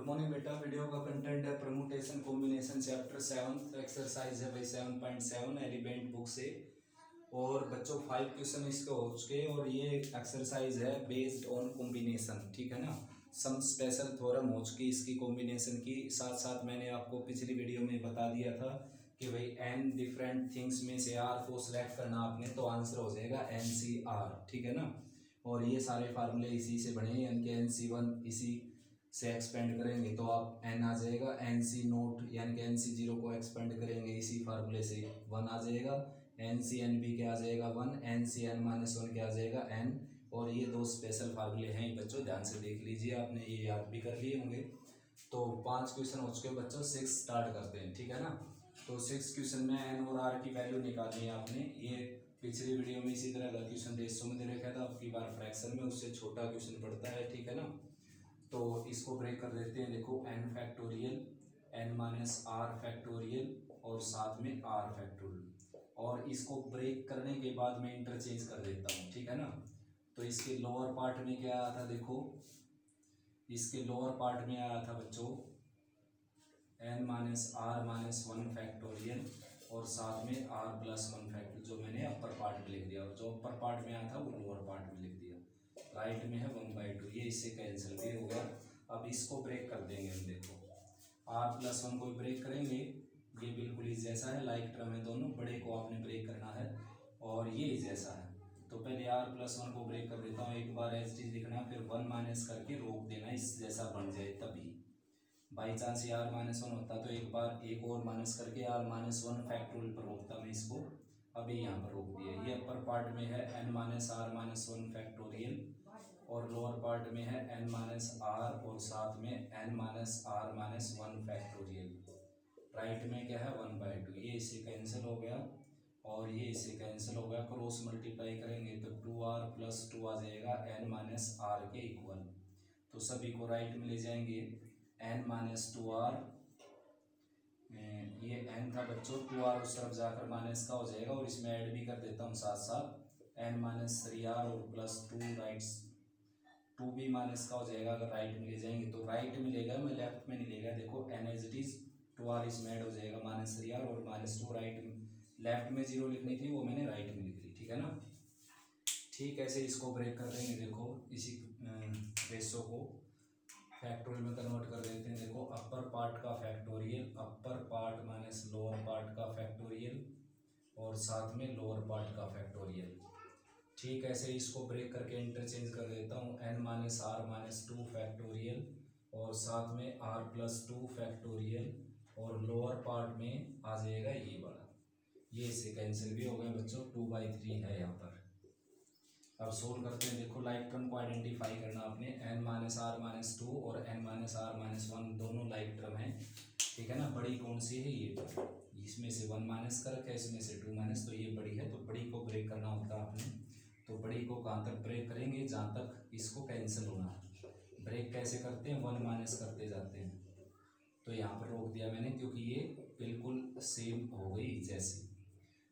Good morning बेटा। Video का content है परमुटेशन कॉम्बिनेशन चैप्टर 7 एक्सरसाइज है भाई 7.7 एलिमेंट बुक से। और बच्चों 5 क्वेश्चन इसके हो चुके हैं और ये एक्सरसाइज है बेस्ड ऑन कॉम्बिनेशन, ठीक है ना। सम स्पेशल थ्योरम हो चुकी इसकी कॉम्बिनेशन की। साथ साथ मैंने आपको पिछली वीडियो में बता दिया था कि भाई n डिफरेंट थिंग्स में से r को सिलेक्ट करना आपने तो आंसर हो जाएगा NCR, ठीक है ना। और ये सारे फार्मूले इसी से बने हैं, यानी कि NC1 इसी से एक्सपेंड करेंगे तो आप n आ जाएगा। NC0 यानी कि NC0 को एक्सपेंड करेंगे इसी फार्मूले से 1 आ जाएगा। NCNB क्या आ जाएगा 1, NCN-1 क्या आ जाएगा n। और ये दो स्पेशल फार्मूले हैं बच्चों, ध्यान से देख लीजिए, आपने ये याद भी कर लिए होंगे। तो 5 क्वेश्चन हो चुके बच्चों, 6 स्टार्ट करते हैं, ठीक है ना। तो 6 क्वेश्चन में n और r की वैल्यू निकालनी है आपने। ये पिछली वीडियो में इसी तरह का क्वेश्चन रेशो में दे रखा था, आपकी बार फ्रैक्शन में उससे छोटा क्वेश्चन पड़ता है, ठीक है ना। तो इसको ब्रेक कर देते हैं। देखो n factorial, n minus R factorial और साथ में r फैक्टोरियल। और इसको ब्रेक करने के बाद मैं इंटरचेंज कर देता हूँ, ठीक है ना। तो इसके लोअर पार्ट में क्या आया था, देखो इसके लोअर पार्ट में आया था बच्चों n minus R minus 1 factorial और साथ में r प्लस 1 फैक्टोरियल, जो मैंने अपर पार्ट में लिख दिया। और जो अपर पार्ट में आया था वो लोअर पार्ट में लिख दिया। राइट में है 1/2, ये इससे कैंसिल भी हो गया। अब इसको ब्रेक कर देंगे हम। देखो r प्लस 1 को ब्रेक करेंगे, ये बिल्कुल ही जैसा है, लाइक टर्म है दोनों, बड़े को आपने ब्रेक करना है और ये ही जैसा है। तो पहले r प्लस 1 को ब्रेक कर देता हूँ, एक बार एच डी लिखना, फिर 1 माइनस करके रोक देना, इस जैसा बन जाए तभी। बाई चांस ये r माइनस 1 होता तो एक बार एक और माइनस करके r माइनस 1 फैक्टोरियल पर रोकता मैं इसको, अभी यहाँ पर रोक दिया। ये अपर पार्ट में है n minus R minus 1 factorial और लोअर पार्ट में है n माइनस आर और साथ में n minus R minus 1 factorial. Right में क्या है 1/2, ये इससे कैंसिल हो गया और ये इससे कैंसिल हो गया। क्रॉस मल्टीप्लाई करेंगे तो 2r प्लस 2 आ जाएगा n माइनस आर के इक्वल। तो सभी को राइट में ले जाएंगे, n माइनस 2r, ये n था बच्चों, 2r उस तरफ जाकर माइनस का हो जाएगा और इसमें ऐड भी कर देता हूँ साथ साथ n माइनस 3r और प्लस 2 राइट्स 2 भी माइनस का हो जाएगा अगर राइट में ले जाएंगे। तो राइट में लेगा, मैं लेफ्ट में नहीं लेगा। देखो n as it is 2r इसमें ऐड हो जाएगा माइनस 3r और माइनस 2 राइट में, लेफ्ट में 0 लिखनी थी वो मैंने राइट में लिख ली, ठीक है ना। ठीक, ऐसे इसको ब्रेक कर देंगे। देखो इसी रेशो को फैक्टोरियल में कन्वर्ट कर देते हैं। देखो अपर पार्ट का फैक्टोरियल, अपर पार्ट माइनस लोअर पार्ट का फैक्टोरियल और साथ में लोअर पार्ट का फैक्टोरियल। ठीक, ऐसे इसको ब्रेक करके इंटरचेंज कर देता हूँ, n minus R minus 2 factorial और साथ में r प्लस 2 फैक्टोरियल और लोअर पार्ट में आ जाएगा ये वाला, ये इससे कैंसिल भी हो गया बच्चों, 2/3 है यहाँ पर। अब सोल्व करते हैं। देखो लाइक टर्म को आइडेंटिफाई करना आपने, n माइनस आर माइनस 2 और n माइनस आर माइनस 1 दोनों लाइक टर्म है, ठीक है ना। बड़ी कौन सी है, ये टर्म, इसमें से 1 माइनस कर रखा है, इसमें से 2 माइनस, तो ये बड़ी है, तो बड़ी को ब्रेक करना होता है आपने। तो बड़ी को कहाँ तक ब्रेक करेंगे, जहाँ तक इसको कैंसिल होना है। ब्रेक कैसे करते हैं, 1 माइनस करते जाते हैं। तो यहाँ पर रोक दिया मैंने क्योंकि ये बिल्कुल सेम हो गई जैसी।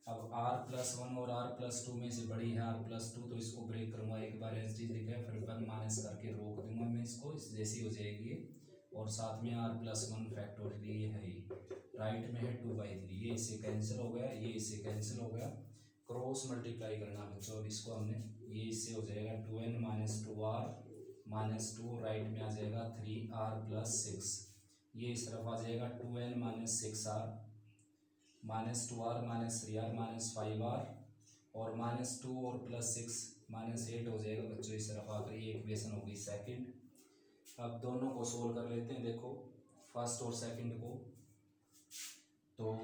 अब r प्लस 1 और r प्लस 2 में से बड़ी है r प्लस 2, तो इसको ब्रेक करूँगा, एक बार एच डी लिखा है, फिर 1 माइनस करके रोक दूंगा मैं इसको, इस जैसी हो जाएगी। और साथ में r प्लस 1 फैक्टोरियल ये है, राइट में है 2/3, ये इससे कैंसिल हो गया, ये इससे कैंसिल हो गया। क्रॉस मल्टीप्लाई करना बच्चों, अब इसको हमने, ये इससे हो जाएगा 2n minus 2r minus 2, right में आ जाएगा 3r प्लस 6, ये इस तरफ आ जाएगा 2n minus 6r minus 2r minus 3r minus 5r और माइनस 2 और प्लस 6 माइनस 8 हो जाएगा बच्चों, इस तरफ आकर ये इक्वेशन हो गई सेकंड। अब दोनों को सोल्व कर लेते हैं। देखो फर्स्ट और सेकंड को, तो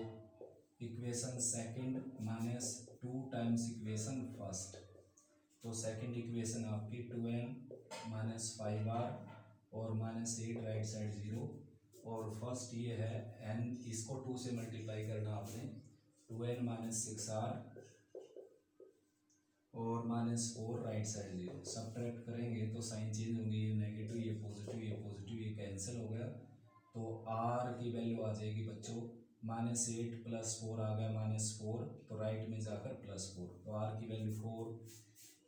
equation second minus 2 times equation first, तो सेकंड इक्वेशन आपकी 2n माइनस 5r और माइनस 8 राइट साइड 0 और फर्स्ट ये है n, इसको 2 से मल्टीप्लाई करना आपने, 2n माइनस 6r और माइनस 4 राइट साइड 0। सब्ट्रैक्ट करेंगे तो साइन चेंज होंगे, ये नेगेटिव ये पॉजिटिव ये पॉजिटिव, ये कैंसिल हो गया। तो r की वैल्यू आ जाएगी बच्चों माइनस 8 प्लस 4 आ गया माइनस 4, तो राइट में जाकर प्लस 4, तो r की वैल्यू 4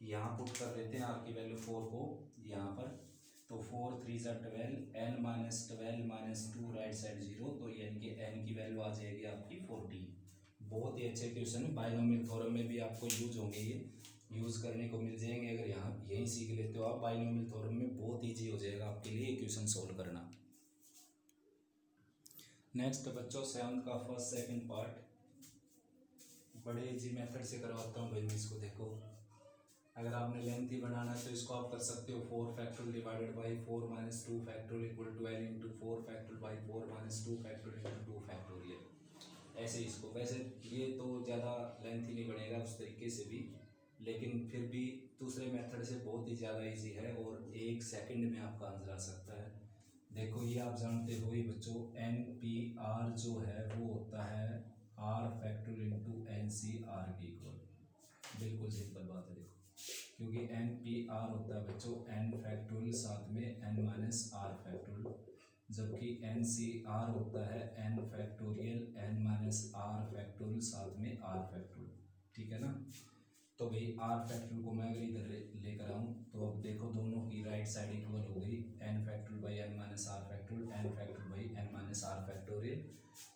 यहाँ पुट कर देते हैं, r की वैल्यू 4 को यहाँ पर। तो 4 3 ज़ा 12, n minus 12 minus 2 right side 0, तो यानी कि n की वैल्यू आ जाएगी आपकी 14। बहुत ही अच्छे क्वेश्चन है, बाइनोमियल थ्योरम में भी आपको यूज होंगे, ये यूज़ करने को मिल जाएंगे। अगर यहाँ यही सीख लेते हो आप बाइनोमियल थ्योरम में, बहुत ईजी हो जाएगा आपके लिए क्वेश्चन सोल्व करना। नेक्स्ट बच्चों 7th का फर्स्ट सेकंड पार्ट बड़े इजी मेथड से करवाता हूँ भाई मैं इसको। देखो अगर आपने लेंथ ही बनाना है तो इसको आप कर सकते हो 4 factorial divided by 4 minus 2 factorial equal to l into 4 factorial by 4 minus 2 factorial into 2 factorial. ऐसे इसको, वैसे ये तो ज़्यादा लेंथ ही नहीं बनेगा उस तरीके से भी, लेकिन फिर भी दूसरे मेथड से बहुत ही ज़्यादा इजी है और 1 सेकंड में आपका आंसर आ सकता है। देखो ये आप जानते हो ही बच्चों, एन पी आर जो है वो होता है R factorial into N C R के इक्वल। बिल्कुल सिंपल बात है। देखो क्योंकि एन पी आर होता है बच्चों एन फैक्टोरियल साथ में एन माइनस आर फैक्टोरियल, जबकि एन सी आर होता है N factorial N minus R factorial साथ में आर फैक्टोरियल। ठीक है ना। तो भाई आर फैक्टोरियल को मैं अगर इधर लेकर आऊँ तो अब देखो दोनों की राइट साइड इक्वल हो गई, N factorial by N minus R factorial, N factorial by N minus R factorial,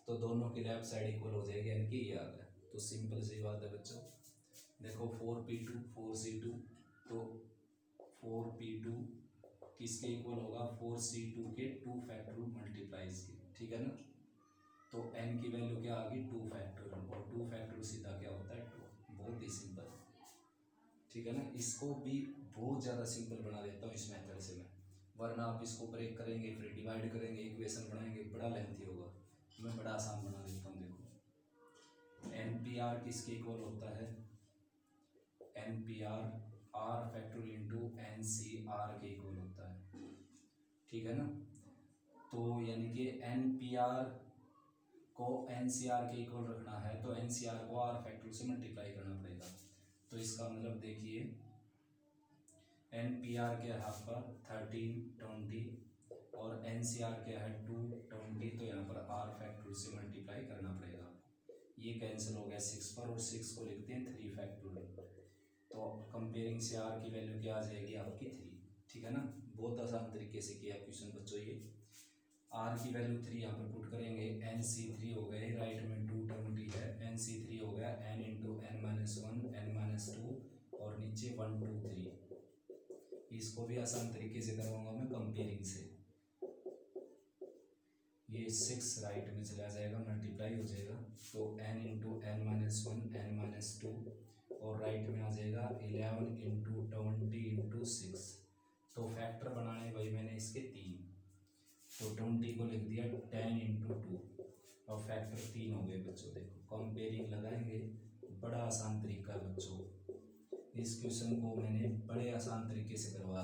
तो दोनों की लेफ्ट साइड इक्वल हो जाएगी, यानी कि ये आ गया। तो सिंपल सी बात है बच्चों। देखो 4p2 4c2, तो 4p2 किसके इक्वल होगा 4c2 के 2 फैक्टोरियल मल्टीप्लाइज के। ठीक है ना। तो n की वैल्यू क्या आ गई 2 फैक्टोरियल, और 2 फैक्टोरियल सीधा क्या होता है 2। बहुत ही सिंपल। ठीक है ना। इसको भी बहुत ज़्यादा सिंपल बना देता हूँ इस मेथड से मैं, वरना आप इसको ब्रेक करेंगे फिर डिवाइड करेंगे इक्वेशन बनाएंगे बड़ा लेंथी होगा, मैं बड़ा आसान बना देता हूँ। देखो एन पी आर किसके इक्वल होता है, N P R R factorial into N C R के इक्वल होता है। ठीक है ना। तो यानी कि एन पी आर को एन सी आर के इक्वल रखना है तो एन सी आर को आर फैक्टोरियल से मल्टीप्लाई करना पड़ेगा। तो इसका मतलब देखिए एन पी आर के यहाँ पर 13 20 और एन सी आर के है 2 20, तो यहाँ पर आर फैक्टोरियल से मल्टीप्लाई करना पड़ेगा। ये कैंसिल हो गया 6 पर, और 6 को लिखते हैं 3 फैक्टोरियल, तो कंपेयरिंग से आर की वैल्यू क्या आ जाएगी आपकी 3। ठीक है ना। बहुत आसान तरीके से किया क्वेश्चन बच्चों। ये आर की वैल्यू 3 यहाँ पर पुट करेंगे, एन सी 3 हो गए, राइट में 2 20 है, एन सी 3 हो गया, N into N minus 1 N minus 2 और नीचे 1 2 3। इसको भी आसान तरीके से करवाऊंगा मैं कंपेयरिंग से। ये 6 राइट में चला जाएगा, मल्टीप्लाई हो जाएगा, तो n into N minus 1 N minus 2 और राइट में आ जाएगा 11 इंटू 20 इंटू 6। तो फैक्टर बनाने भाई मैंने इसके 3, तो 20 को लिख दिया 10 इंटू 2 और फैक्टर 3 हो गए बच्चों। देखो कंपेयरिंग लगाएंगे, बड़ा आसान तरीका है बच्चों। इस क्वेश्चन को मैंने बड़े आसान तरीके से करवा।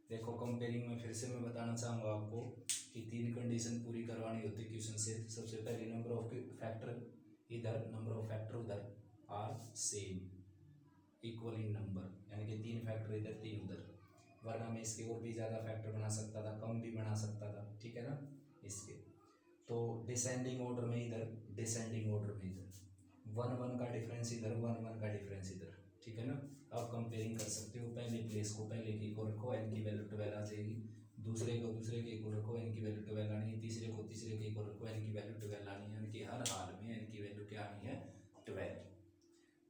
देखो कंपेयरिंग में फिर से मैं बताना चाहूँगा आपको कि 3 कंडीशन पूरी करवानी होती है क्वेश्चन से। सबसे पहले नंबर ऑफ फैक्टर इधर, नंबर ऑफ फैक्टर उधर are same equal in number, यानी कि 3 फैक्टर इधर 3 उधर, वरना मैं इसके और भी ज़्यादा फैक्टर बना सकता था, कम भी बना सकता था। ठीक है ना। इसके तो डिसेंडिंग ऑर्डर में इधर, डिसेंडिंग ऑर्डर में इधर, 1 1 का डिफरेंस इधर, 1 1 का डिफरेंस इधर। ठीक है ना। आप कंपेयरिंग कर सकते हो, पहले प्लेस को पहले के इक्वल रखो, एन की वैल्यू 12 आ जाएगी, दूसरे को दूसरे के इक्वल रखो, एन की वैल्यू 12 आनी है, तीसरे को तीसरे के इक्वल रखो, एन की वैल्यू 12 आनी है, यानी कि हर हाल में एन की वैल्यू क्या आनी है 12।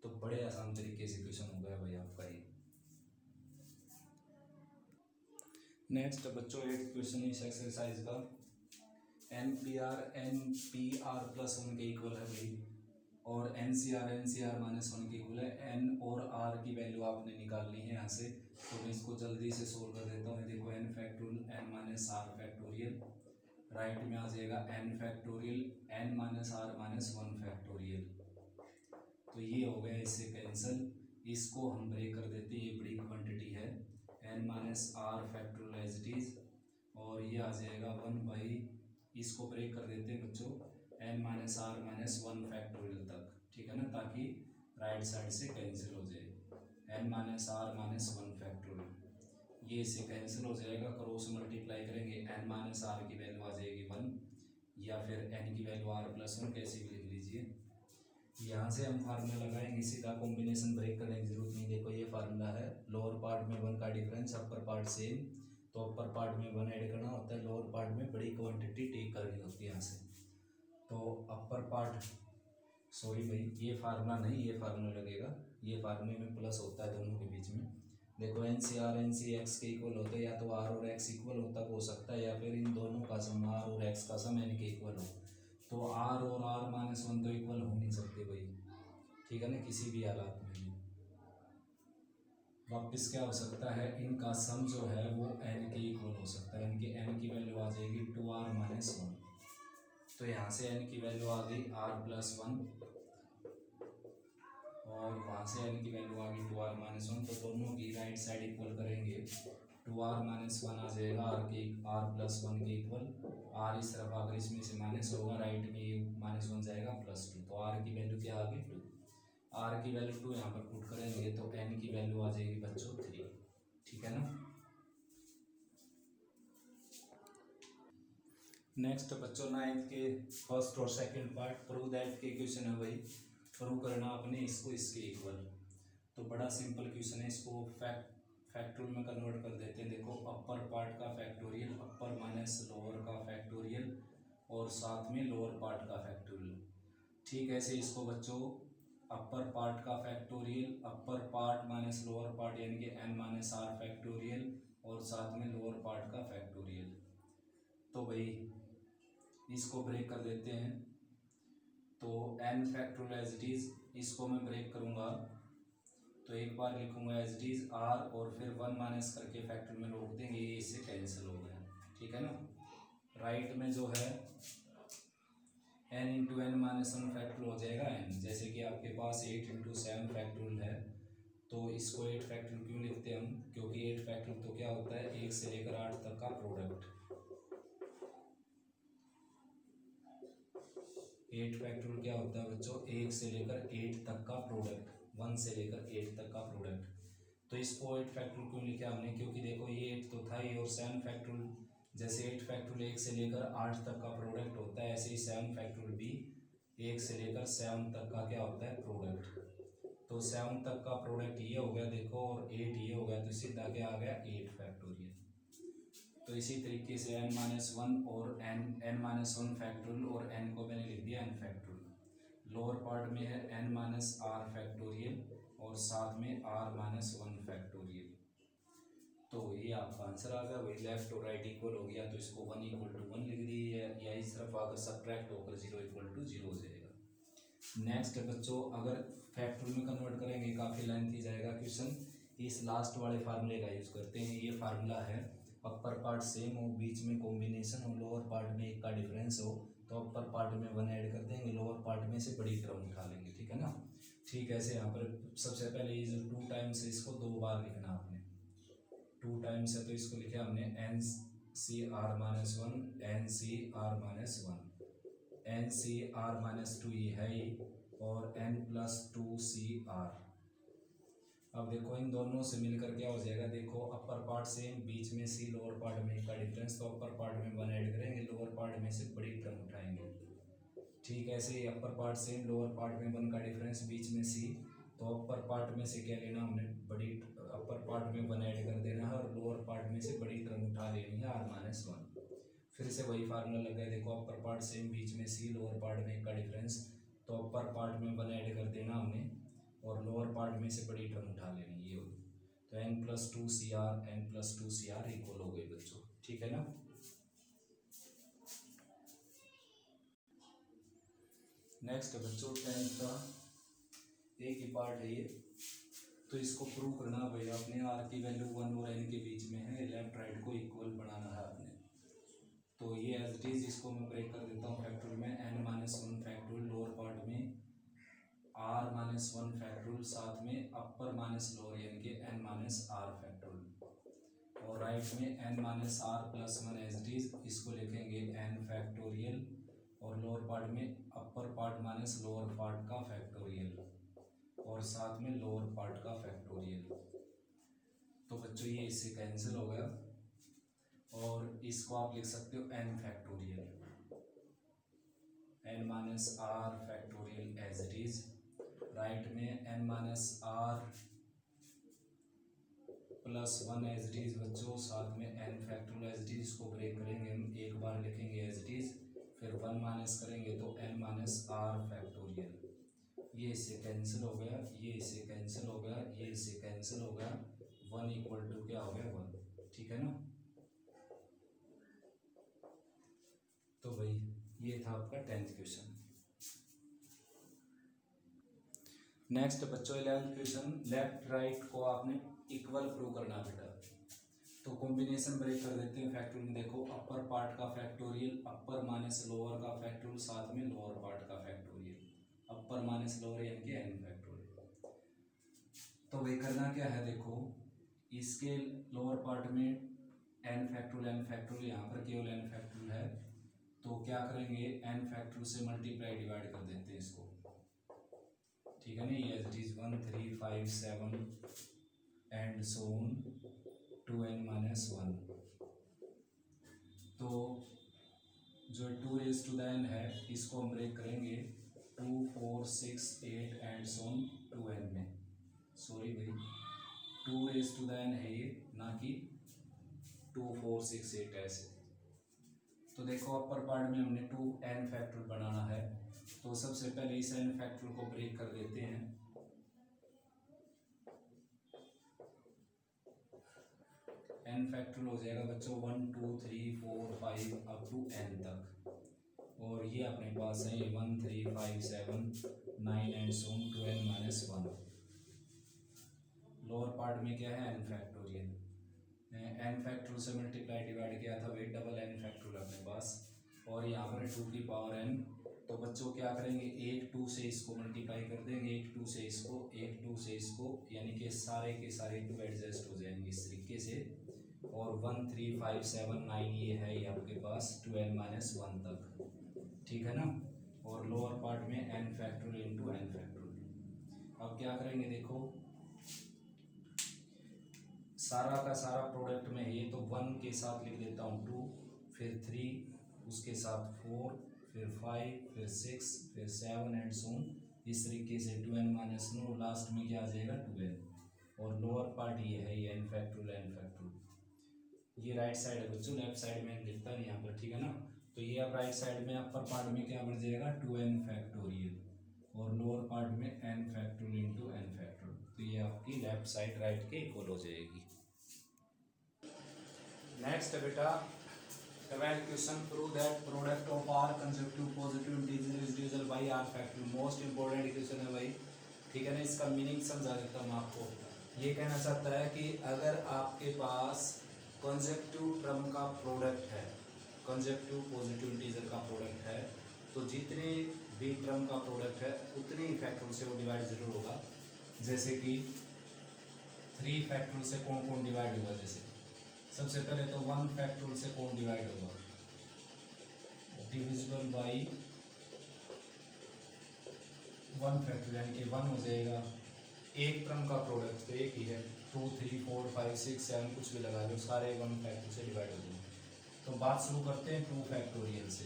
तो बड़े आसान तरीके से क्वेश्चन हो गया भाई आपका ये। नेक्स्ट बच्चों 8th क्वेश्चन इस एक्सरसाइज का, एन पी आर प्लस 1 के इक्वल है भाई, और एन सी आर माइनस 1 के इक्वल है। एन और आर की वैल्यू आपने निकालनी है यहाँ से, तो मैं इसको जल्दी से सोल्व कर देता हूँ। देखो N factorial N minus R factorial, right में आ जाएगा N factorial N minus R minus 1 factorial, तो ये हो गया इससे कैंसिल। इसको हम ब्रेक कर देते हैं, ये बड़ी क्वांटिटी है, N minus R factorial as it is, और ये आ जाएगा 1 बाई, इसको ब्रेक कर देते हैं बच्चों N minus R minus 1 factorial तक। ठीक है ना, ताकि राइट साइड से कैंसिल हो जाए। N minus R minus 1 factorial, ये इससे कैंसिल हो जाएगा, क्रॉस मल्टीप्लाई करेंगे, एन माइनस आर की वैल्यू आ जाएगी 1, या फिर एन की वैल्यू आर प्लस 1 कैसे भी लिख लीजिए। यहाँ से हम फार्मूला लगाएंगे, सीधा कॉम्बिनेशन ब्रेक करने की जरूरत नहीं। देखो ये फार्मूला है, लोअर पार्ट में 1 का डिफरेंस, अपर पार्ट सेम, तो अपर पार्ट में 1 ऐड करना होता है, लोअर पार्ट में बड़ी क्वांटिटी टेक करनी होती है यहाँ से। तो अपर पार्ट, सॉरी भाई ये फार्मूला नहीं, ये फार्मूला लगेगा, ये फार्मूले में प्लस होता है दोनों के बीच में। देखो N C R N C X के इक्वल होते हैं, या तो आर और एक्स इक्वल होता हो सकता है, या फिर इन दोनों का सम आर और एक्स का सम एन के इक्वल हो। तो आर और आर माइनस 1 तो इक्वल हो नहीं सकते भाई, ठीक है ना, किसी भी हालात में भी। वापस क्या हो सकता है, इनका सम जो है वो एन के इक्वल हो सकता है। इनके एन की वैल्यू आ जाएगी 2r माइनस 1। तो यहाँ से एन की वैल्यू आ गई r प्लस 1, और वहाँ से एन की वैल्यू आ गई 2r माइनस 1। तो दोनों की राइट साइड इक्वल करेंगे, 2r माइनस 1 आ जाएगा r प्लस 1 के इक्वल। r इस तरफ आकर इसमें से माइनस होगा, राइट में माइनस 1 जाएगा प्लस 2। तो r की वैल्यू क्या आ गई 2, r की वैल्यू 2 यहाँ पर पुट करेंगे तो n की वैल्यू आ जाएगी बच्चों 3, ठीक है ना। नेक्स्ट बच्चों 9th के फर्स्ट और सेकंड पार्ट, प्रूव दैट के क्वेश्चन है भाई, प्रूव करना आपने इसको इसके इक्वल। तो बड़ा सिंपल क्वेश्चन है, इसको फैक्टोरियल में कन्वर्ट कर देते हैं। देखो अपर पार्ट का फैक्टोरियल, अपर माइनस लोअर का फैक्टोरियल, और साथ में लोअर पार्ट का फैक्टोरियल। ठीक है, ऐसे इसको बच्चों अपर पार्ट का फैक्टोरियल, अपर पार्ट माइनस लोअर पार्ट यानी कि n माइनस आर फैक्टोरियल, और साथ में लोअर पार्ट का फैक्टोरियल। तो भाई इसको ब्रेक कर देते हैं। तो n factorial as it is, इसको मैं ब्रेक करूंगा तो एक बार लिखूंगा एज इट इज r, और फिर 1 माइनस करके फैक्टोरियल में रोक देंगे, ये इससे कैंसिल हो गया, ठीक है ना। राइट में जो है n into N minus 1 factorial हो जाएगा n। जैसे कि आपके पास 8 इंटू 7 फैक्टोरियल है, तो इसको 8 फैक्टोरियल क्यों लिखते हैं हम, क्योंकि 8 फैक्टोरियल तो क्या होता है 1 से लेकर 8 तक का प्रोडक्ट। 8 फैक्टोरियल क्या होता है बच्चों, 1 से लेकर 8 तक का प्रोडक्ट, 1 से लेकर 8 तक का प्रोडक्ट। तो इसको 8 फैक्टोरियल क्यों लिखा हमने, क्योंकि देखो ये 8 तो था ही, और 7 फैक्टोरियल, जैसे 8 फैक्टोरियल 1 से लेकर 8 तक का प्रोडक्ट होता है, ऐसे ही 7 फैक्टोरियल भी 1 से लेकर 7 तक का क्या होता है प्रोडक्ट। तो 7 तक का प्रोडक्ट ये हो गया देखो, और 8 ये हो गया, तो सीधा क्या आ गया 8 फैक्टोरियल। तो इसी तरीके से n माइनस 1 और n माइनस 1 फैक्टोरियल, और n को मैंने लिख दिया n फैक्टोरियल। लोअर पार्ट में है n माइनस आर फैक्टोरियल, और साथ में r माइनस 1 फैक्टोरियल। तो ये आपका आंसर आ गया, वही लेफ्ट और राइट इक्वल हो गया, तो इसको 1 इक्वल टू 1 लिख दी है, या इस तरफ आकर सब्ट्रैक्ट होकर 0 इक्वल टू 0 हो जाएगा। नेक्स्ट बच्चों अगर फैक्टोरियल में कन्वर्ट करेंगे काफ़ी लेंथी जाएगा क्वेश्चन, इस लास्ट वाले फार्मूले का यूज़ करते हैं। ये फार्मूला है, अपर पार्ट सेम हो, बीच में कॉम्बिनेशन हो, लोअर पार्ट में एक का डिफरेंस हो, तो अपर पार्ट में 1 ऐड कर देंगे, लोअर पार्ट में से बड़ी टर्म उठा लेंगे, ठीक है ना। ठीक है, ऐसे यहाँ पर सबसे पहले ये जो 2 टाइम्स है इसको 2 बार लिखना आपने, 2 टाइम्स है तो इसको लिखा हमने N C R minus 1, N C R minus 1, N C R minus 2 ये है ही, और n प्लस 2 सी आर। अब देखो इन दोनों से मिलकर क्या हो जाएगा, देखो अपर पार्ट सेम, बीच में सी, लोअर पार्ट में का डिफरेंस, तो अपर पार्ट में 1 ऐड करेंगे, लोअर पार्ट में से बड़ी टर्म उठाएंगे। ठीक है, ऐसे ही upper part same, lower part में 1 का डिफरेंस, बीच में सी, तो अपर पार्ट में से क्या लेना हमने बड़ी, अपर पार्ट में 1 ऐड कर देना है, और लोअर पार्ट में से बड़ी टर्म उठा लेनी है r माइनस 1। फिर से वही फार्मूला लग गया, देखो अपर पार्ट सेम, बीच में सी, लोअर पार्ट में का डिफरेंस, तो अपर पार्ट में 1 ऐड कर देना हमने, और लोअर पार्ट में से बड़ी टर्म उठा लेनी, ये होगी। तो n plus 2 C R, N plus 2 C R equal हो गई बच्चों, ठीक है ना। नेक्स्ट बच्चों 10th का एक ही पार्ट है ये, तो इसको प्रूव करना भाई आपने, आर की वैल्यू 1 और n के बीच में है, लेफ्ट राइट को इक्वल बनाना है आपने। तो ये एज इट इज, इसको मैं ब्रेक कर देता हूँ फैक्टोरियल में, n minus 1 factorial, lower part में r माइनस 1 फैक्टोरियल, साथ में अपर माइनस लोअर यानी कि n माइनस r फैक्टोरियल, और राइट में n minus r plus 1 as it is, इसको लिखेंगे n फैक्टोरियल, और लोअर पार्ट में upper part minus lower part का फैक्टोरियल, और साथ में लोअर पार्ट का फैक्टोरियल। तो बच्चों ये इससे कैंसिल हो गया, और इसको आप लिख सकते हो n factorial, n minus R factorial as it is, right में n minus R plus 1 as it is बच्चों, साथ में n factorial as it is को ब्रेक करेंगे हम, एक बार लिखेंगे एज इट इज, फिर 1 माइनस करेंगे तो n माइनस आर फैक्टोरियल, ये इससे कैंसिल हो गया, ये इससे कैंसिल हो गया, ये इससे कैंसिल हो गया, 1 इक्वल टू क्या हो गया 1, ठीक है ना। तो भाई ये था आपका 10th क्वेश्चन। नेक्स्ट बच्चों 11th क्वेश्चन, लेफ्ट राइट को आपने इक्वल प्रूव करना बेटा। तो कॉम्बिनेशन ब्रेक कर देते हैं फैक्टोरियल में। देखो अपर पार्ट का फैक्टोरियल अपर माइनस लोअर का फैक्टोरियल, साथ में लोअर पार्ट का फैक्टोरियल, अपर माइनस लोअर यानी कि n फैक्टोरियल। तो भाई करना क्या है, देखो इसके लोअर पार्ट में n फैक्टोरियल यहाँ पर केवल n फैक्टोरियल है, तो क्या करेंगे n फैक्टोरियल से मल्टीप्लाई डिवाइड कर देते हैं इसको, ठीक है ना। ये as it is 1 3 5 7 and so on 2n minus 1। तो जो 2 रेज टू द n है इसको हम ब्रेक करेंगे 2 4 6 8 एंड सो ऑन 2n में, सॉरी भाई 2 रेज टू द n है ये, ना कि 2 4 6 8 ऐसे। तो देखो अपर पार्ट में हमने 2n फैक्टोरियल बनाना है, तो सबसे पहले इस n फैक्टोरियल को ब्रेक कर देते हैं। n फैक्टोरियल हो जाएगा बच्चों 1 2 3 4 5 अप टू n तक, और ये अपने पास है 1 3 5 7 9 and so on 2n minus 1। Lower part में क्या है n फैक्टोरियल, n फैक्टोरियल से मल्टीप्लाई डिवाइड किया था, वही डबल n फैक्टोरियल अपने पास, और यहाँ पर 2 की पावर n। तो बच्चों क्या करेंगे, 1 2 से इसको मल्टीप्लाई कर देंगे, 1 2 से इसको, 1 2 से इसको, यानी कि सारे के सारे 2 एडजस्ट हो जाएंगे इस तरीके से, और 1 3 5 7 9 ये है ये आपके पास 2n माइनस 1 तक, ठीक है ना। और लोअर पार्ट में n factorial into n factorial. अब क्या करेंगे, देखो सारा का सारा प्रोडक्ट में ये, तो 1 के साथ लिख देता हूँ 2, फिर 3, उसके साथ 4, फिर 5, फिर 6, फिर 7 एंड सो ऑन, इस तरीके से 2n माइनस 9, लास्ट में क्या आ जाएगा 2n, और लोअर पार्ट ये है ये n फैक्टोरियल ये राइट साइड है बच्चों, लेफ्ट साइड में लिखता नहीं यहाँ पर, ठीक है ना। तो ये अब राइट साइड में अपर पार्ट में क्या बन जाएगा 2n फैक्टोरियल, और लोअर पार्ट में n factorial into n factorial, तो ये आपकी लेफ्ट साइड राइट के इक्वल हो जाएगी। नेक्स्ट है बेटा 12th question, prove that product of r consecutive positive integer is divisible by r factorial. Most important question है भाई, ठीक है ना। इसका मीनिंग समझा देता हूँ आपको। ये कहना चाहता है कि अगर आपके पास कंसेप्टिव टर्म का प्रोडक्ट है, कंसेप्टिव पॉजिटिव इंटीजर का प्रोडक्ट है, तो जितने भी टर्म का प्रोडक्ट है उतने ही फैक्टोरियल से वो डिवाइड जरूर होगा। जैसे कि 3 फैक्टोरियल से कौन कौन डिवाइड होगा, जैसे सबसे पहले तो 1 फैक्टोरियल से कौन डिवाइड होगा, डिविजिबल बाई 1 फैक्टोरियल, यानी कि 1 हो जाएगा। एक टर्म का प्रोडक्ट तो एक ही है, 2 3 4 5 6 7 कुछ भी लगा लो, सारे 1 फैक्टोरियल से डिवाइड हो जाएंगे। तो बात शुरू करते हैं 2 फैक्टोरियल से।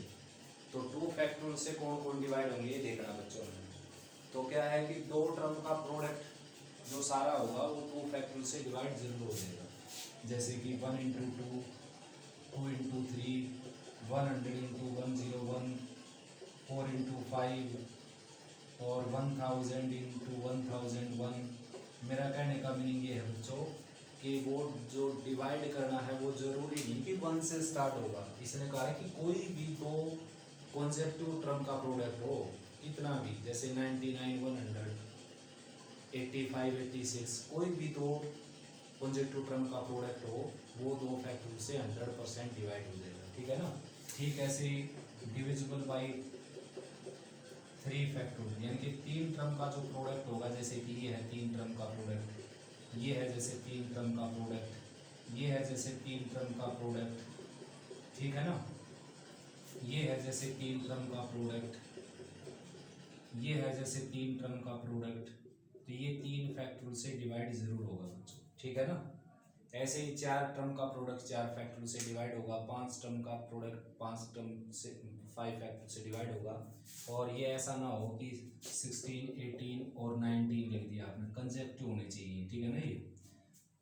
तो 2 फैक्टोरियल से कौन कौन डिवाइड होंगे ये देखना बच्चों ने। तो क्या है कि 2 टर्म का प्रोडक्ट जो सारा होगा वो 2 फैक्टोरियल से डिवाइड जरूर हो जाएगा। जैसे कि 1 इंटू 2, 2 इंटू 3, 100 इंटू 101, 4 इंटू 5 और 1000 इंटू 1001। मेरा कहने का मीनिंग ये है बच्चों कि वो जो डिवाइड करना है वो जरूरी नहीं कि 1 से स्टार्ट होगा। इसने कहा है कि कोई भी 2 कॉन्सेप्टिव टर्म का प्रोडक्ट हो, इतना भी, जैसे 99 100 85 86, कोई भी 2 कॉन्सेप्टिव टर्म का प्रोडक्ट हो, वो 2 फैक्टोरियल से 100% डिवाइड हो जाएगा, ठीक है ना। ठीक ऐसे ही डिविजिबल बाई 3 फैक्टोरियल, यानी कि 3 टर्म का जो प्रोडक्ट होगा, जैसे कि ये है 3 टर्म का प्रोडक्ट, ये है जैसे 3 टर्म का प्रोडक्ट, ये है जैसे 3 टर्म का प्रोडक्ट, ठीक है ना। ये है जैसे 3 टर्म का प्रोडक्ट, ये है जैसे 3 टर्म का प्रोडक्ट, तो ये 3 फैक्टोरियल से डिवाइड जरूर होगा बच्चों, ठीक है ना। ऐसे ही 4 टर्म का प्रोडक्ट 4 फैक्टोरियल से डिवाइड होगा, 5 टर्म का प्रोडक्ट 5 टर्म से 5 फैक्टोरियल से डिवाइड होगा। और ये ऐसा ना हो कि 16 18 और 19 लिख दिया आपने, कंसेप्टिव होने चाहिए, ठीक है ना। ये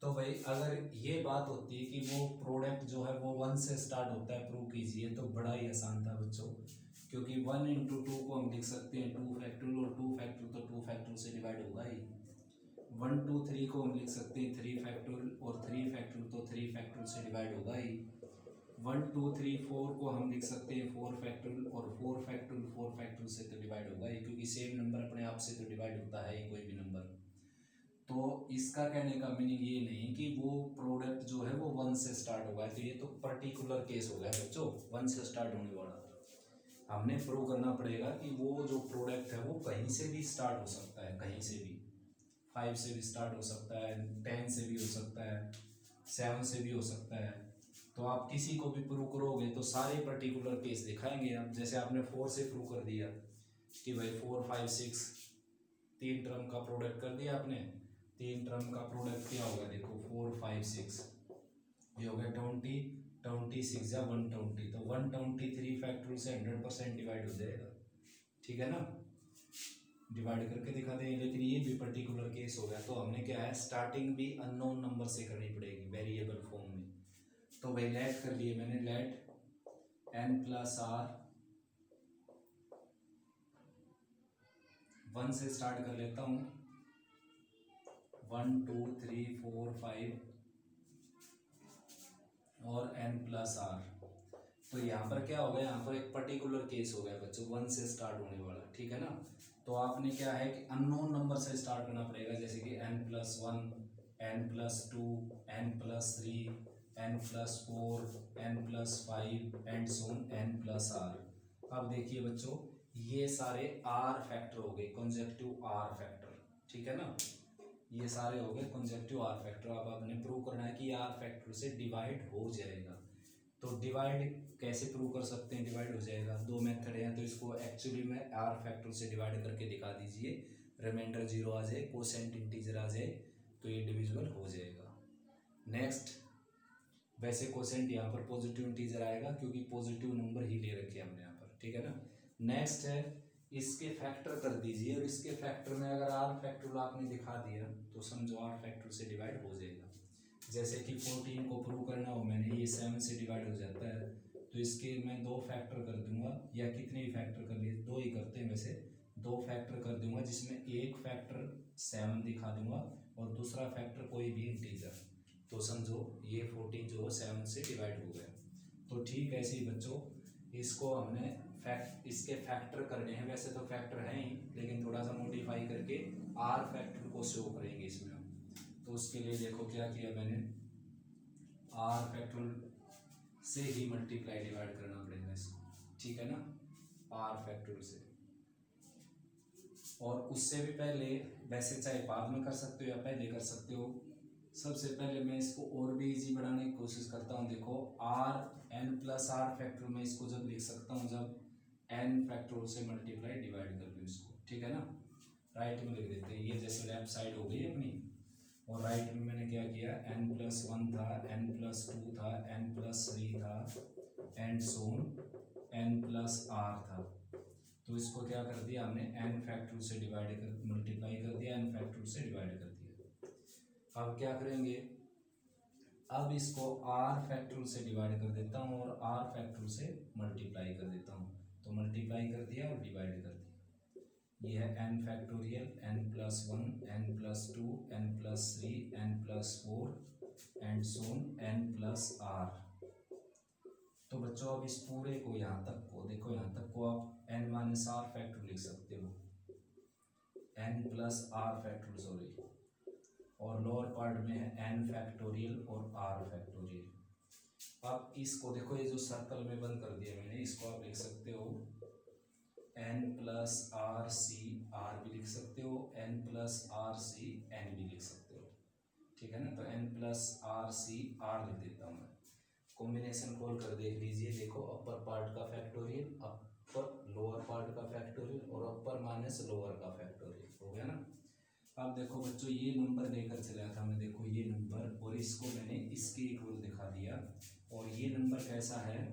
तो भाई अगर ये बात होती है कि वो प्रोडक्ट जो है वो 1 से स्टार्ट होता है, प्रूव कीजिए, तो बड़ा ही आसान था बच्चों, क्योंकि 1 इंटू 2 को हम लिख सकते हैं 2 फैक्टोरियल, और 2 फैक्टोरियल तो 2 फैक्टोरियल से डिवाइड होगा ही। 1 2 3 को हम लिख सकते हैं 3 फैक्टोरियल, और 3 फैक्टोरियल तो 3 फैक्टोरियल से डिवाइड होगा ही। 1 2 3 4 को हम लिख सकते हैं 4 फैक्टोरियल, और 4 फैक्टोरियल से तो डिवाइड होगा ही, क्योंकि सेम नंबर अपने आप से तो डिवाइड होता है ही कोई भी नंबर। तो इसका कहने का मीनिंग ये नहीं कि वो प्रोडक्ट जो है वो 1 से स्टार्ट होगा, तो ये तो पर्टिकुलर केस हो गया बच्चों, 1 से स्टार्ट होने वाला। हमने प्रूव करना पड़ेगा कि वो जो प्रोडक्ट है वो कहीं से भी स्टार्ट हो सकता है, कहीं से भी 5 से भी स्टार्ट हो सकता है, 10 से भी हो सकता है, 7 से भी हो सकता है। तो आप किसी को भी प्रूव करोगे तो सारे पर्टिकुलर केस दिखाएंगे आप। जैसे आपने 4 से प्रूव कर दिया कि भाई 4 5 6 3 टर्म का प्रोडक्ट कर दिया आपने। 3 टर्म का प्रोडक्ट क्या होगा, देखो 4 5 6, ये हो गया 20 26 या 120, तो 123 फैक्टोरियल से 100% डिवाइड हो जाएगा, ठीक है ना, डिवाइड करके दिखा देंगे। लेकिन ये भी पर्टिकुलर केस हो गया, तो हमने क्या है स्टार्टिंग भी अननोन नंबर से करनी पड़ेगी वेरिएबल फॉर्म में। तो भाई लेट कर लिए मैंने, लेट n प्लस आर 1 से स्टार्ट कर लेता हूँ, 1 2 3 4 5 और n प्लस आर। तो यहाँ पर क्या हो गया, यहाँ पर एक पर्टिकुलर केस हो गया बच्चों 1 से स्टार्ट होने वाला, ठीक है ना। तो आपने क्या है कि अननोन नंबर से स्टार्ट करना पड़ेगा, जैसे कि n plus 1, n plus 2, n plus 3, n plus 4, n plus 5 and so on n plus R. अब देखिए बच्चों, ये सारे आर फैक्टर हो गए, कंसेक्टिव आर फैक्टर, ठीक है ना, ये सारे हो गए कंसेक्टिव आर फैक्टर। अब आपने प्रूव करना है कि आर फैक्टर से डिवाइड हो जाएगा। तो डिवाइड कैसे प्रूव कर सकते हैं, डिवाइड हो जाएगा, दो मेथड हैं, तो इसको एक्चुअली में आर फैक्टर से डिवाइड करके दिखा दीजिए, रिमाइंडर 0 आ जाए, कोसेंट इंटीजर आ जाए, तो ये डिविजिबल हो जाएगा। नेक्स्ट, वैसे कोसेंट यहाँ पर पॉजिटिव इंटीजर आएगा क्योंकि पॉजिटिव नंबर ही ले रखे हमने यहाँ पर, ठीक है ना। नेक्स्ट है इसके फैक्टर कर दीजिए, और इसके फैक्टर में अगर आर फैक्टर आपने दिखा दिया तो समझो आर फैक्टर से डिवाइड हो जाएगा। जैसे कि 14 को प्रूव करना हो मैंने, ये 7 से डिवाइड हो जाता है, तो इसके मैं 2 फैक्टर कर दूंगा, या कितने ही फैक्टर कर लिए, 2 ही करते हैं वैसे, 2 फैक्टर कर दूंगा, जिसमें एक फैक्टर 7 दिखा दूंगा और दूसरा फैक्टर कोई भी इंटीजर, तो समझो ये 14 जो 7 से डिवाइड हो गया। तो ठीक ऐसे ही बच्चों इसको हमने इसके फैक्टर करने हैं, वैसे तो फैक्टर हैं ही, लेकिन थोड़ा सा मॉडिफाई करके आर फैक्टर को शो करेंगे इसमें। तो उसके लिए देखो क्या किया मैंने, आर फैक्टर से ही मल्टीप्लाई डिवाइड करना पड़ेगा इसको, ठीक है ना, आर फैक्टर से। और उससे भी पहले, वैसे चाहे बाद में कर सकते हो या पहले कर सकते हो, सबसे पहले मैं इसको और भी इजी बनाने की कोशिश करता हूँ। देखो R n plus R factor में इसको जब लिख सकता हूँ जब n फैक्टर से मल्टीप्लाई डिवाइड कर दूँ इसको, ठीक है ना, राइट में लिख देते हैं, ये जैसे लेफ्ट साइड हो गई अपनी, और राइट में मैंने क्या किया, n प्लस 1 था, n प्लस 2 था, n प्लस 3 था, and so on n plus r था। तो इसको क्या कर दिया हमने, n फैक्टर से डिवाइड कर मल्टीप्लाई कर दिया, n फैक्टर से डिवाइड कर दिया। अब क्या करेंगे, अब इसको r फैक्टर से डिवाइड कर देता हूँ और r फैक्टर से मल्टीप्लाई कर देता हूँ, तो मल्टीप्लाई कर दिया और डिवाइड कर दिया। ये है n factorial, n plus 1, n plus 2, n plus 3, n plus 4 and so on n plus r। तो बच्चों अब इस पूरे को यहाँ तक को देखो, यहाँ तक को आप n माइनस आर फैक्टर लिख सकते हो, n plus R factor sorry, और लोअर पार्ट में है n फैक्टोरियल और r फैक्टोरियल। अब इसको देखो, ये जो सर्कल में बंद कर दिया मैंने, इसको आप लिख सकते हो n plus R C R भी लिख सकते हो, n plus R C N भी लिख सकते हो, ठीक है ना। तो n plus R C R लिख देता हूँ मैं, कॉम्बिनेशन खोल कर देख लीजिए, देखो अपर पार्ट का फैक्टोरियल, अपर लोअर पार्ट का फैक्टोरियल, और अपर माइनस लोअर का फैक्टोरियल, हो गया ना। अब देखो बच्चों, ये नंबर लेकर चला था मैं, देखो ये नंबर, और इसको मैंने इसके इक्वल दिखा दिया, और ये नंबर कैसा है,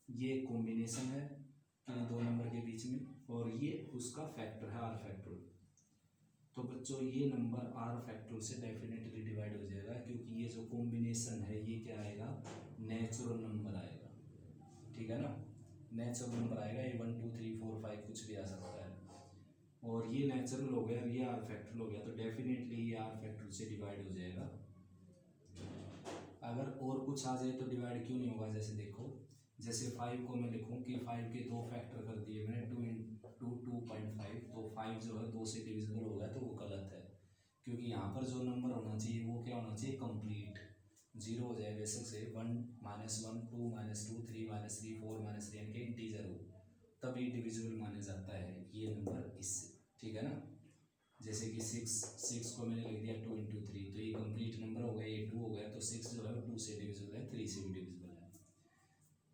ये कॉम्बिनेशन है इन दो नंबर के बीच में, और ये उसका फैक्टर है आर फैक्टर। तो बच्चों ये नंबर आर फैक्टोरियल से डेफिनेटली डिवाइड हो जाएगा, क्योंकि ये जो कॉम्बिनेशन है ये क्या आएगा, नेचुरल नंबर आएगा, ठीक है ना, नेचुरल नंबर आएगा। ये 1 2 3 4 5 कुछ भी आ सकता है, और ये नेचुरल हो गया, ये आर फैक्टोरियल हो गया, तो डेफिनेटली ये आर फैक्टोरियल से डिवाइड हो जाएगा। अगर और कुछ आ जाए तो डिवाइड क्यों नहीं होगा, जैसे देखो, जैसे 5 को मैं लिखूं कि 5 के 2 फैक्टर कर दिए मैंने, 2 × 2.5, तो 5 जो है 2 से डिविजिबल हो गया, तो वो गलत है, क्योंकि यहाँ पर जो नंबर होना चाहिए वो क्या होना चाहिए, कंप्लीट। 0 हो जाए बेशक से 1 -1 2 -2 3 -3 4 -3 यानी कि इंटीजर हो, तभी डिविजिबल माना जाता है ये नंबर इससे, ठीक है ना। जैसे कि 6 को मैंने लिख दिया 2 × 3, तो ये कंप्लीट नंबर हो गया, ये 2 हो गया, तो 6 जो है 2 से डिविजिबल है, 3 से भी डिविजिबल है।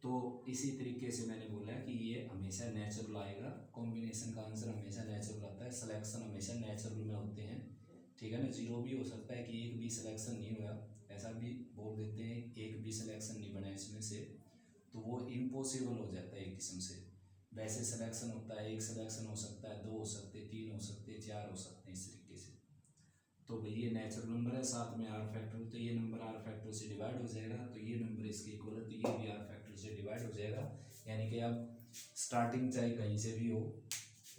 तो इसी तरीके से मैंने बोला कि ये हमेशा नेचुरल आएगा, कॉम्बिनेशन का आंसर हमेशा नेचुरल आता है, सिलेक्शन हमेशा नेचुरल में होते हैं, ठीक है ना। 0 भी हो सकता है कि एक भी सिलेक्शन नहीं हुआ, ऐसा भी बोल देते हैं, एक भी सिलेक्शन नहीं बना इसमें से, तो वो इम्पॉसिबल हो जाता है एक किस्म से। वैसे सिलेक्शन होता है, एक सिलेक्शन हो सकता है, 2 हो सकते हैं, 3 हो सकते हैं, 4 हो सकते हैं, इस तरीके से। तो भाई ये नेचुरल नंबर है, साथ में आर फैक्टर, तो ये नंबर आर फैक्टर से डिवाइड हो जाएगा, तो ये नंबर इसके इक्वल है, तो ये भी आर फैक्टर से डिवाइड हो जाएगा। यानी कि अब स्टार्टिंग चाहे कहीं से भी हो,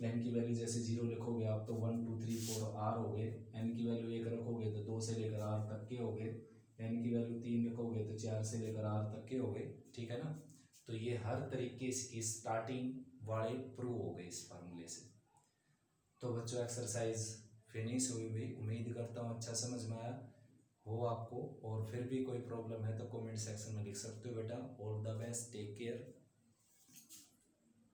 एन की वैल्यू जैसे 0 लिखोगे आप तो 1 2 3 4 आर हो गए, एन की वैल्यू 1 रखोगे तो 2 से लेकर आर तक के हो गए, एन की वैल्यू 3 लिखोगे तो 4 से लेकर आर तक के हो गए, ठीक है ना। तो ये हर तरीके की स्टार्टिंग वाले प्रूव हो गए इस फार्मूले से। तो बच्चों एक्सरसाइज फिनिश हुई हुई, उम्मीद करता हूँ अच्छा समझ में आया हो आपको, और फिर भी कोई प्रॉब्लम है तो कमेंट सेक्शन में लिख सकते हो बेटा। All the best, take care.